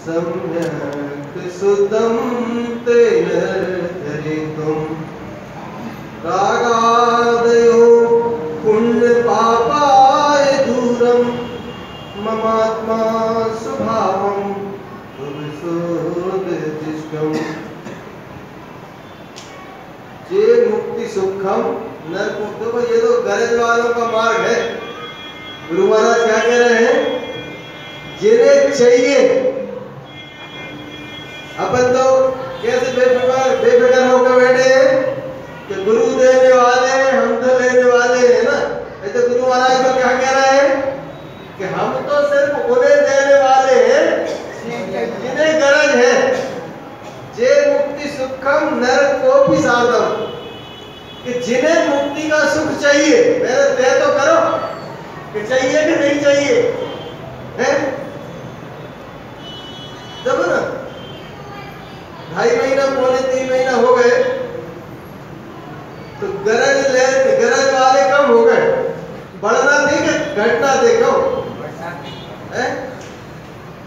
सम्यक् सुतं तेन धरितुं रागादयो पुण्यपापाय दूरं ममात्मा स्वभावं विशोधिष्टम् जे मुक्ति सुखम नरक मुक्ति। तो ये तो गरज वालों का मार्ग है। गुरु महाराज क्या कह रहे हैं? जिन्हें चाहिए, अपन तो कैसे बेफिक्र होकर बैठे हैं कि गुरु देने वाले हैं, हम तो लेने वाले हैं ना। ऐसे गुरु महाराज तो क्या कह रहे हैं कि हम तो सिर्फ उन्हें देने वाले हैं जिन्हें गरज है। जे मुक्ति सुखम नरक को भी साधम, कि जिन्हें मुक्ति का सुख चाहिए, पहले तय तो करो कि चाहिए कि नहीं चाहिए है। जब ना 2.5 महीना पौने 3 महीना हो गए तो गरज वाले कम हो गए। बढ़ना ठीक है, घटना देखो है।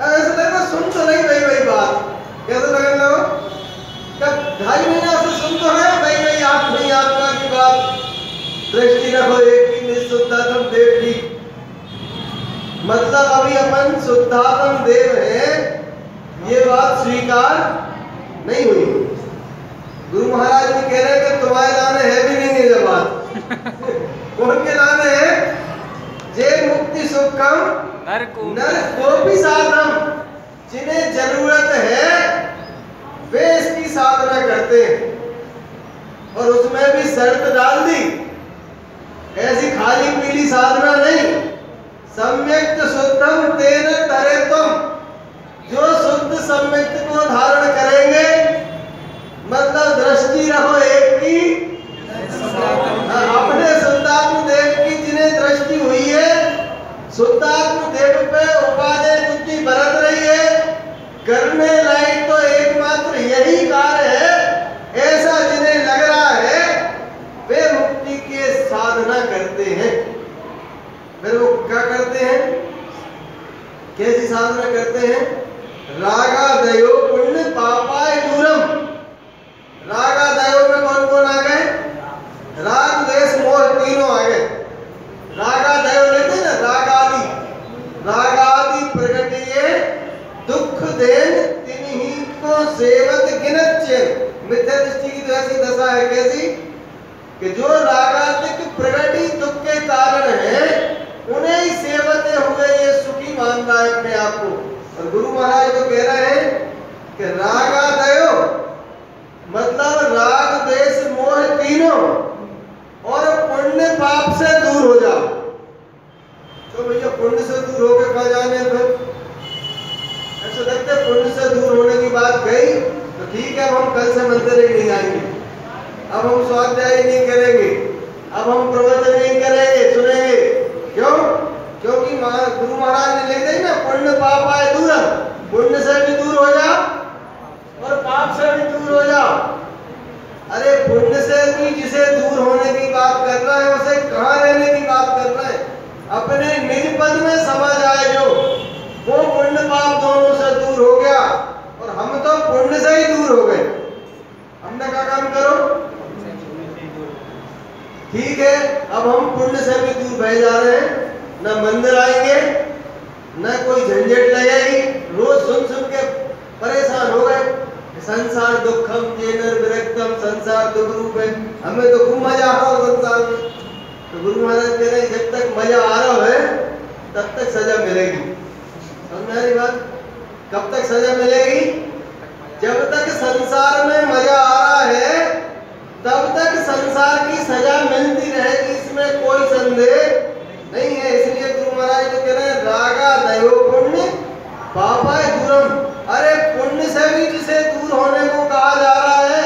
ऐसा लगेगा सुन तो नहीं वही बात। कैसे लगेगा? कब 2.5 महीना से सुन तो है वही आत्मा की बात। दृष्टि रखो एक की निःशुद्धात्म देव की। मतलब अभी अपन शुद्धात्म देव हैं, ये बात स्वीकार नहीं हुई। गुरु महाराज भी कह रहे हैं कि तुम्हारे लाने है भी नहीं है। जब बात कौन के लाने हैं? जे मुक्ति सुखम नरक को भी साधम, जिन्हें जरूरत है वे इसकी साधना करते हैं। और उसमें भी शर्त डाल दी, ऐसी खाली पीली साधना नहीं। सम्यक शुद्धम तेन धरेतुम, जो शुद्ध सम्यक को धारण करेंगे, मतलब दृष्टि रहो एक की अपने शुद्धात्म देव की। जिन्हें दृष्टि हुई है शुद्धात्म देव पे उपादेय बुद्धि बरत रही है, करने लायक तो एकमात्र यही कार्य है। ऐसा जिन्हें लग रहा है वे मुक्ति के साधना करते हैं। फिर वो क्या करते हैं? कैसी साधना करते हैं? रागादयो पुण्य पापाय दूरम। रागादयो में कौन कौन आ गए? राग द्वेष मोह तीनों आ गए। रागादयो लेते ना, रागादि प्रगटिये दुख देन तिन्ही को सेवत गिनत चेन। मिथ्या दृष्टि की तो ऐसी दशा है। कैसी? कि जो रागात्मक प्रगति दुख के कारण है उन्हें ही सेवते हुए ये सुखी मान रहा है अपने आप को। और गुरु महाराज तो कह रहे हैं कि रागादयो मतलब राग द्वेष मोह तीनों, और पुण्य पाप से दूर हो जाओ। तो भैया पुण्य से दूर होकर कहाँ जाने? फिर ऐसा लगता है पुण्य से दूर होने की बात गई तो ठीक है, अब हम कल से मंदिर ही नहीं आएंगे, अब हम स्वाध्याय नहीं करेंगे, अब हम प्रवचन नहीं करेंगे, सुनेंगे। क्यों? क्योंकि गुरु महाराज ने लिख दी ना, पुण्य पापाय दूरम। पुण्य से भी दूर हो जाओ और पाप से भी दूर हो जाओ। अरे पुण्य से भी जिसे दूर होने की बात कर रहा है उसे कहाँ रहने की बात कर रहा है? अपने निज पद में समझ आए जो वो पुण्य पाप दोनों से दूर हो गया। और हम तो पुण्य से ही दूर हो गए। हमने क्या काम करो? ठीक है, अब हम पुण्य से भी दूर बह जा रहे हैं। न मंदिर आएंगे, न कोई झंझट लगेगी। रोज सुन के परेशान हो गए। संसार दुखम जेनर विरक्तम, संसार दुख रूप है, हमें तो खूब मजा आ रहा हो संसार में। तो गुरु महाराज कह रहे हैं जब तक मजा आ रहा है तब तक सजा मिलेगी। समझ में आ रही बात? कब तक सजा मिलेगी? जब तक संसार में मजा आ रहा है तब तक संसार की सजा मिलती रहेगी, इसमें कोई संदेह नहीं है। इसलिए गुरु महाराज जो कह रहे हैं रागादयो पुण्य पापाय दूरम। अरे पुण्य से भी जिसे दूर होने को कहा जा रहा है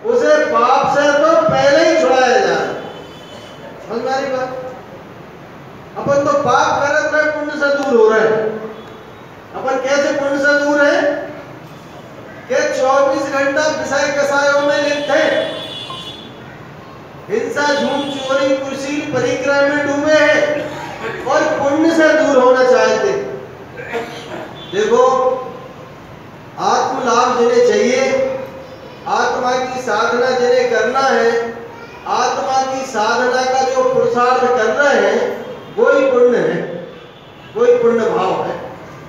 उसे पाप से तो पहले ही छुड़ाया जा रहा है। समझ में आ रही बात? अपन तो पाप करत में पुण्य से दूर हो रहे हैं। अपन कैसे पुण्य से दूर है? कि 24 घंटा विषय कसायों में लिप्त है, हिंसा झूठ चोरी कुशील परिक्रम में डूबे हैं और पुण्य से दूर होना चाहते। देखो, आत्म लाभ जिन्हें चाहिए, आत्मा की साधना जिन्हें करना है, आत्मा की साधना का जो पुरुषार्थ कर रहे हैं, वही पुण्य है, वही पुण्य भाव है।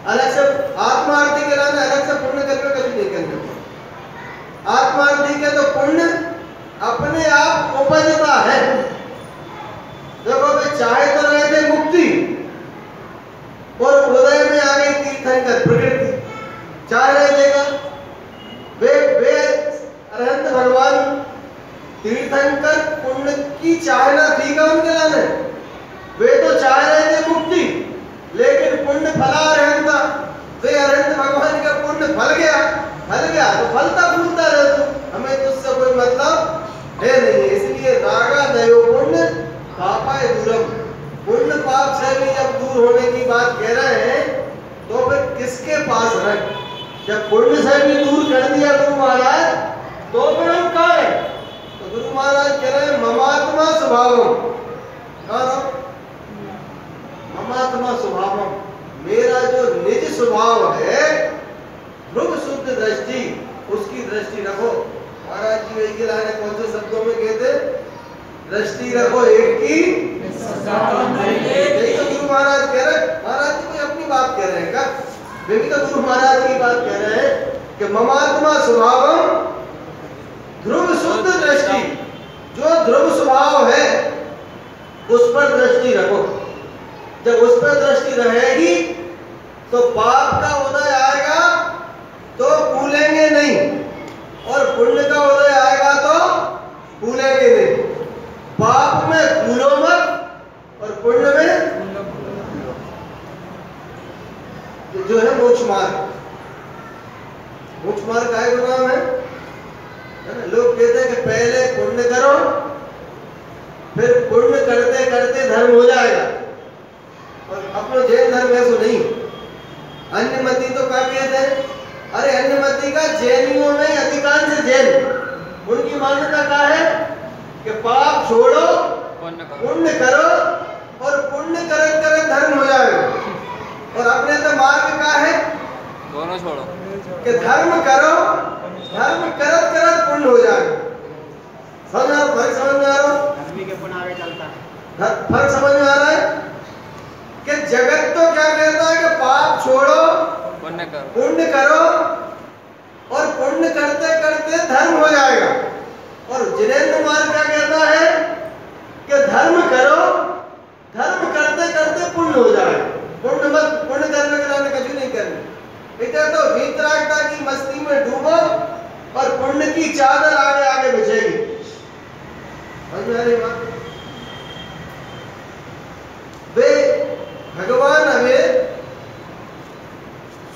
अलग से आत्मार्थी के लाने अलग से पुण्य करके कभी नहीं करना। आत्मार्थी के तो पुण्य अपने आप उपजता है। देखो, वे चाहे तो रहे थे मुक्ति, और उदय में आ गई तीर्थंकर प्रकृति, चाह रहे देगा। वे अरहंत भगवान तीर्थंकर पुण्य की चाहना थी का उनके लाने, वे तो चाह रहे थे मुक्ति, लेकिन पुण्य फला अरहंत था। वे अरहंत भगवान का पुण्य फल गया तो फलता फूलता रहे, तो हमें तो उससे कोई मतलब है नहीं। इसलिए रागा दयो पुण्य पापाय दूरम, पुण्य पाप से भी जब दूर होने की बात कह रहे हैं, तो फिर किसके पास रहे? जब पुण्य से भी दूर कर दिया गुरु महाराज, तो फिर हम कहाँ हैं? तो गुरु महाराज कह रहे हैं ममात्मा स्वभावम, ममात्मा स्वभावम, मेरा जो निज स्वभाव है, ध्रुव शुद्ध दृष्टि, उसकी दृष्टि रखो। महाराज जी वही लाने कौन से शब्दों में कहते? दृष्टि रखो एक की, यही तो गुरु महाराज कह रहे हैं। महाराज जी कोई अपनी बात कह रहे हैं क्या? वे भी तो गुरु महाराज की बात कह रहे हैं कि ममात्मा स्वभावम ध्रुव शुद्ध दृष्टि, जो ध्रुव स्वभाव है उस पर दृष्टि रखो। जब उस पर दृष्टि रहेगी तो पाप का उदय आएगा तो भूलेंगे नहीं, और पुण्य का उदय आएगा तो भूलेंगे नहीं। पाप में भूलो मत, और पुण्य में जो है मोक्ष मार्ग। मोक्ष मार्ग का नाम है ना? लोग कहते हैं कि पहले पुण्य करो, फिर पुण्य करते करते धर्म हो जाएगा, और अपना जैन धर्म है सो नहीं। अन्य मती तो क्या कहते हैं? अरे अन्य मती का जैनियों में अधिकांश जैन, उनकी मान्यता क्या है कि पाप छोड़ो, पुण्य करो, और पुण्य करत करत धर्म हो जाएगा। और अपने तो मार्ग क्या है? दोनों छोड़ो, कि धर्म करो, धर्म करत करत पुण्य हो जाएगा। समझ में आ रहा है? फर्क समझ में आ रहा है कि जगत तो क्या कहता है कि पाप छोड़ो, पुण्य करो, और पुण्य करते करते धर्म हो जाएगा। और जिनेंद्र मार्ग क्या कहता है कि धर्म करो, धर्म करते करते पुण्य हो जाएगा। पुण्य करने के लाने कुछ नहीं करना, इधर तो वीतरागता की मस्ती में डूबो, और पुण्य की चादर आगे आगे बिछेगी। समझ में आ रही बात? वे भगवान हमें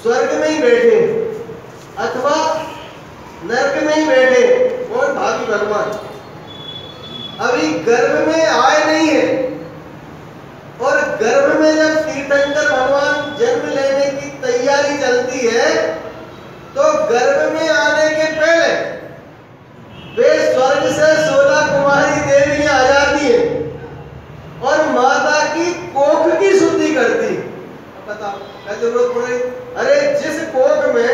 स्वर्ग में ही बैठे अथवा नरक में ही बैठे, और भावी भगवान अभी गर्भ में आए नहीं है। और गर्भ में जब तीर्थंकर भगवान जन्म लेने की तैयारी चलती है, तो गर्भ में आने के पहले वे स्वर्ग से 16 कुमारी देवियां आ जाती हैं और माता की कोख की शुद्धि करती। बताओ क्या जरूरत पड़ रही? अरे जिस कोख में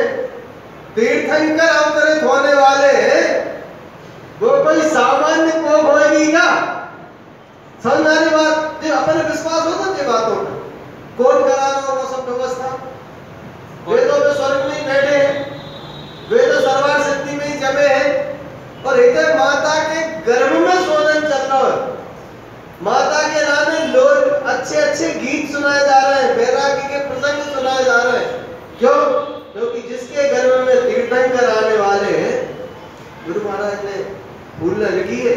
तीर्थंकर अवतरित होने वाले हैं, वो कोई सामान्य कोख होगी क्या? समझ आ रही बात? जो अपने विश्वास होता है बातों में, कौन करा रहा वो सब व्यवस्था। वे तो वे स्वर्ग में ही बैठे हैं, वे तो सर्वार शक्ति में ही जमे हैं, और इधर माता के गर्भ में शोधन चल रहा है। माता के लाने लोग अच्छे अच्छे गीत सुनाए जा रहे हैं, बैरागी के प्रसंग सुनाए जा रहे हैं। क्यों? क्योंकि जिसके गर्भ में तीर्थंकर आने वाले हैं, गुरु महाराज ने भूलना लिखी है,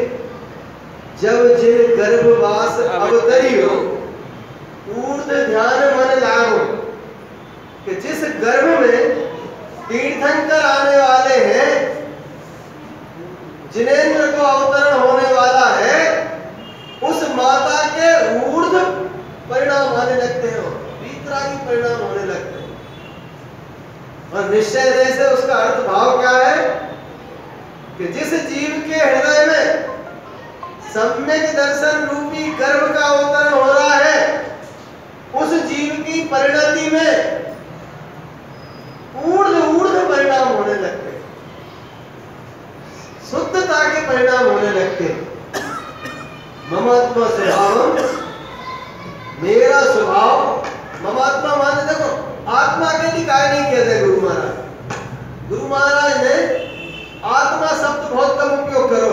जब जिन गर्भवास अवतरी हो ऊर्ध ध्यान मन लागो, कि जिस गर्भ में तीर्थंकर आने वाले हैं, जिनेंद्र को अवतरण होने वाला है, उस माता के ऊर्ध परिणाम आने लगते हैं, वीतरागी परिणाम होने लगते हैं। और निश्चय से उसका अर्थ भाव क्या है कि जिस जीव के हृदय में सम्यक दर्शन रूपी गर्भ का अवतरण हो रहा है, उस जीव की परिणति में परिणाम होने लगते हैं। ममात्मा स्वभाव, मेरा स्वभाव, ममात्मा माने देखो आत्मा के लिए काय नहीं कहते गुरु महाराज। गुरु महाराज ने आत्मा शब्द बहुत कम उपयोग करो।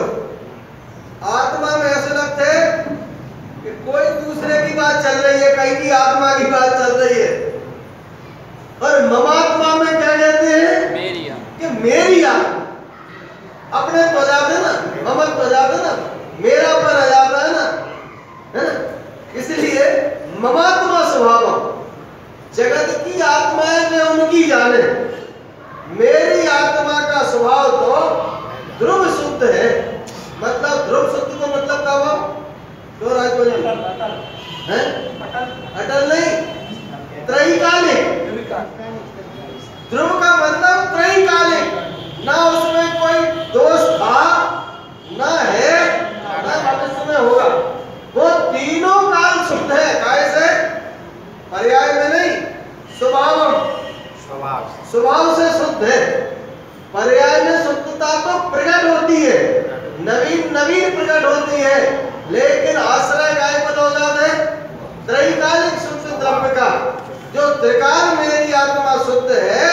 आत्मा में ऐसे लगते है कि कोई दूसरे की बात चल रही है, कहीं की आत्मा की बात चल रही है। और ममात्मा में क्या कहते हैं? मेरी कि मेरी आत्मा। अपने तो जाते ना, ममत तो जाते ना, मेरा पर आ जाता है ना, है ना। इसलिए ममात्मा स्वभाव, जगत की आत्माएं वे उनकी जाने, मेरी आत्मा का स्वभाव तो ध्रुव शुद्ध है। मतलब ध्रुव शुद्ध को मतलब क्या हुआ? तो राजपल है अटल नहीं, त्रैकालिक। ध्रुव का मतलब त्रैकालिक, ना उसमें कोई दोष था, ना है, ना भविष्य में होगा। वो तीनों काल शुद्ध है। कैसे? पर्याय में नहीं, स्वभाव से शुद्ध है। पर्याय में शुद्धता तो प्रकट होती है, नवीन प्रकट होती है, लेकिन आश्रय काय पद हो जाते हैं? त्रैकालिक शुद्ध द्रव्य का। जो त्रिकाल मेरी आत्मा शुद्ध है,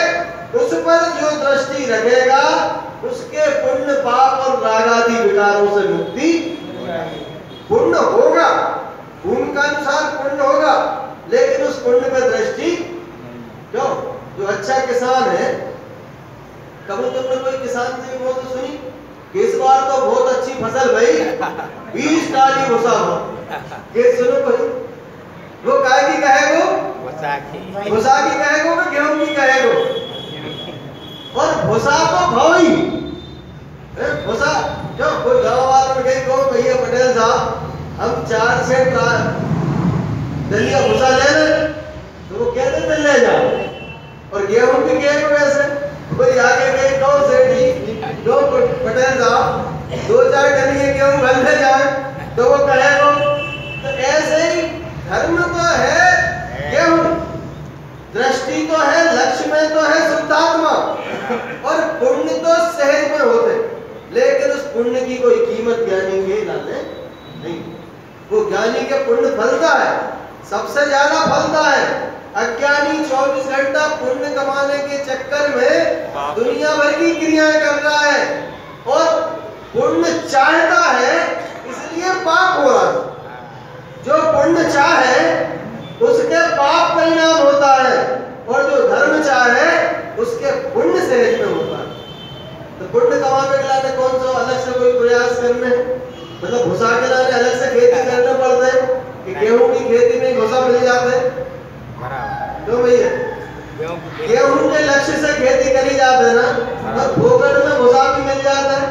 उस पर जो दृष्टि रखेगा उसके पुण्य पाप और रागादि विकारों से मुक्ति पुण्य होगा, उनका अनुसार पुण्य होगा। लेकिन उस पुण्य पर दृष्टि क्यों? जो अच्छा किसान है, कभी तुमने कोई किसान से वो तो सुनी कि इस बार तो बहुत अच्छी फसल भाई, 20 टाली भूसा हो। ये सुनो कोई, वो काय की कहेगो? भूसा की कहेगो कि गेहूं की कहेगो? और भूसा तो भाई भूसा, जो कोई गाँव वालों में गई कहो भैया पटेल साहब हम 4 से दलिया भूसा ले रहे, तो वो कहते थे ले जाओ। और गेहूं की कहेगो वैसे, कोई आगे गई कहो सेठी जो पटेल साहब 2-4 डलिए गेहूं घर ले जाए, तो वो कहेगो। तो ऐसे ही धर्म तो है गेहूं, दृष्टि तो है, लक्ष्य में तो है शुद्धात्मा, और पुण्य तो सहज में होते, लेकिन उस पुण्य की कोई कीमत ज्ञानी के लाने नहीं। वो ज्ञानी के पुण्य फलता है, सबसे ज्यादा फलता है। अज्ञानी 24 घंटा पुण्य कमाने के चक्कर में दुनिया भर की क्रियाएं कर रहा है, और पुण्य चाहता है इसलिए पाप हो रहा है। जो पुण्य चाहे उसके पाप परिणाम होता है, और जो धर्म चाहे उसके पुण्य सहज में होता है। तो पुण्य कमाने के लाने कौन सा अलग से कोई प्रयास करने, मतलब भूसा के लाने अलग से खेती करना पड़ता है कि गेहूं की खेती में भूसा मिल जाता है? तो भैया गेहूं के लक्ष्य से खेती करी जाती है ना, और फोकट में भूसा भी मिल जाता है।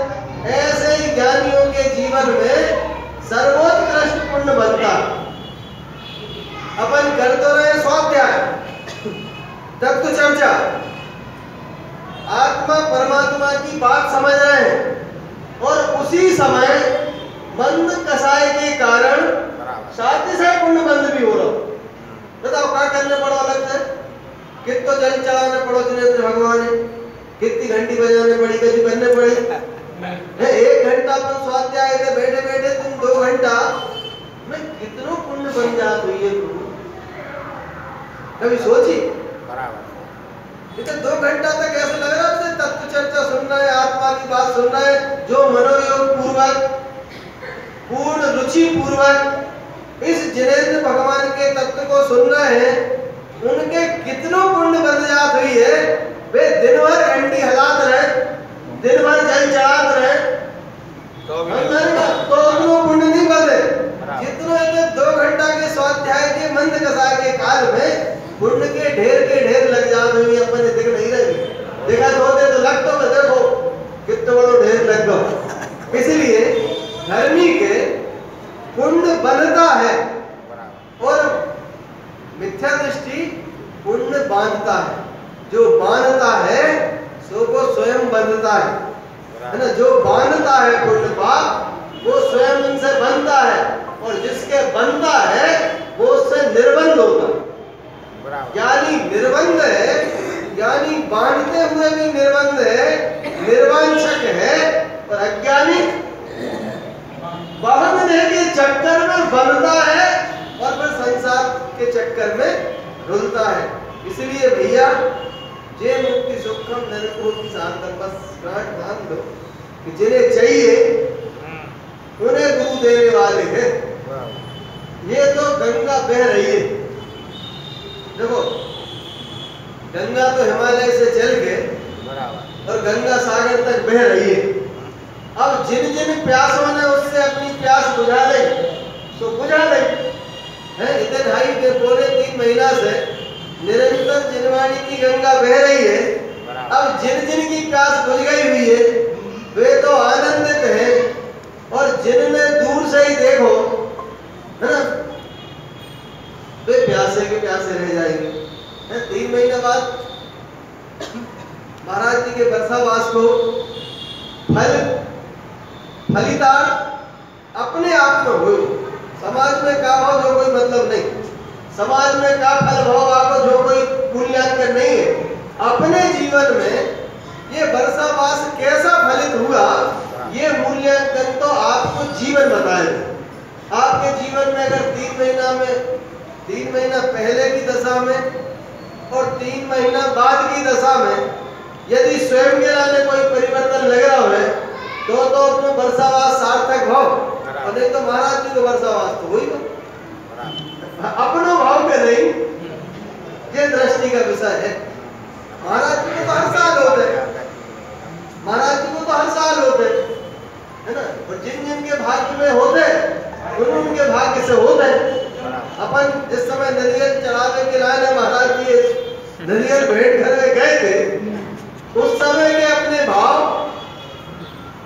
ऐसे ही ज्ञानियों के जीवन में सर्वोत्कृष्ट पुण्य बनता है। अपन कर तो रहे स्वाध्याय, तब तो चर्चा, आत्मा परमात्मा की बात समझ रहे हैं, और उसी समय मंद कसाय के कारण साथ ही साथ पुण्य बंद भी हो रहा। बताओ क्या करने पड़ो अलग से? कितो जल चढ़ाने पड़ो जिनेंद्र भगवान ने, कितनी घंटी बजाने पड़ी, कभी करने पड़े। 1 घंटा अपन स्वाध्याय के बैठे बैठे तुम 2 घंटा में कितनों पुण्य बन जात हुई है प्रभु, कभी सोची? बराबर। 2 घंटा तक ऐसा लग रहा है तत्व चर्चा सुन रहे हैं, आत्मा की बात सुन रहे हैं, जो मनोयोग पूर्वक, पूर्ण रुचि पूर्वक इस जिनेंद्र भगवान के तत्व को सुन रहे हैं, उनके कितनों पुण्य बन जात हुई है। वे दिन भर घंटी हिलात रहे, दिन भर जल चढ़ात रहे, तो उनको पुण्य नहीं बने जितने 2 घंटा के स्वाध्याय के मंद कसा के काल में पुण्य के ढेर लग जाते हुए अपन दिख नहीं रहे। देखा तो होते तो लगता है, देखो कितने बड़ो ढेर लग गया। इसलिए धर्मी के पुण्य बनता है, और मिथ्या दृष्टि पुण्य बांधता है। जो बांधता है सो को स्वयं बंधता है ना। जो बांधता है पुण्य पाप वो स्वयं उनसे बनता है, और जिसके बनता है वो उससे निर्बंध होता है। ज्ञानी निर्बंध है, ज्ञानी बांधते हुए भी निर्बंध है, निर्वांछक है, और अज्ञानी होता है। इसलिए भैया जे मुक्ति सुखम नरको की साधन, बस गांठ बांध लो कि जिन्हें चाहिए उन्हें गुरु देने वाले हैं। ये तो गंगा बह रही है, देखो गंगा तो हिमालय से चल के और गंगा सागर तक बह रही है। अब जिन जिन प्यासों ने उससे अपनी प्यास बुझा ली तो बुझा ली है। इतने ढाई के पौने 3 महीना से निरंतर जिनवाणी की गंगा बह रही है। अब जिन जिन की प्यास बुझ गई हुई है वे तो आनंदित हैं, और जिनने दूर से ही देखो है ना वे प्यासे के प्यासे रह जाएंगे। 3 महीने बाद महाराज जी के बरसावास को फलितार्थ अपने आप में हुई। समाज में का भाव जो कोई मतलब नहीं, समाज में का फल भाव आपको जो कोई मूल्यांकन नहीं है। अपने जीवन में ये बरसावास कैसा फलित हुआ ये मूल्यांकन तो आपको जीवन बताएगा। आपके जीवन में अगर 3 महीना पहले की दशा में और 3 महीना बाद की दशा में यदि स्वयं के लाने कोई परिवर्तन लग रहा है तो अपने बरसावास सार्थक भाव, और नहीं तो महाराज जी को बरसावास तो वही अपनो भाव के नहीं। ये दृष्टि का विषय है। महाराज जी को तो हर साल होते हैं, महाराज जी को तो हर साल होते है ना। और जिन जिन के भाग्य में होते उनके भाग्य से होते। अपन जिस समय नरियल चढ़ावे के लाने महाराज जी नरियल भेंट घर में गए थे उस समय के अपने भाव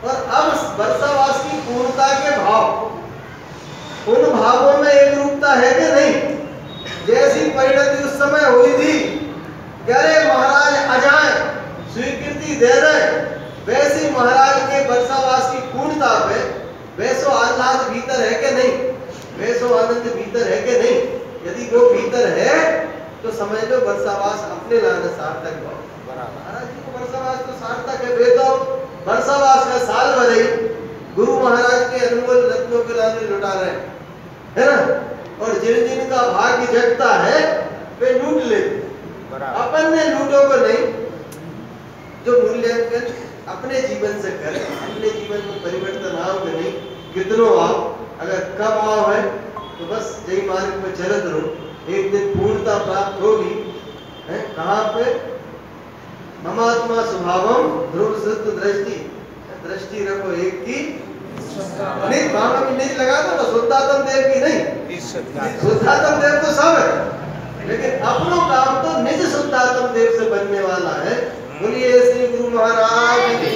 और अब बरसावास की पूर्णता के भाव, उन भावों में एक रूपता है कि नहीं। जैसी परिणति उस समय हुई थी कि अरे महाराज आ जाए स्वीकृति दे दें, वैसी महाराज के बरसावास की पूर्णता पे वैसो आह्लाद भीतर है कि नहीं, वैसो आनंद भीतर है कि नहीं। यदि वो भीतर है तो समझ लो बरसावास अपने लाने सार्थक हो। महाराज जी को बरसावास तो सार्थक है। वे तो बरसावास का साल भर ही गुरु महाराज के अनमोल रत्नों के लाने लुटा रहे है ना। और जिन जिन का भाग्य जगता है वे लूट ले, अपन ने लूटो को नहीं। जो मूल्यांकन अपने जीवन से कर, अपने जीवन में परिवर्तन आओ कि नहीं, कितनों आओ, अगर कब आओ है तो बस यही मार्ग में चलत रहो। एक दिन पूर्णता प्राप्त होगी है। कहाँ पे ममात्मा स्वभावम ध्रुव सिद्ध दृष्टि, दृष्टि रखो एक की निज भाव में निज लगा दो ना। शुद्धात्म देव की नहीं, शुद्धात्म देव तो सब है, लेकिन अपनों काम तो निज शुद्धात्म देव से बनने वाला है। बोलिए श्री गुरु महाराज की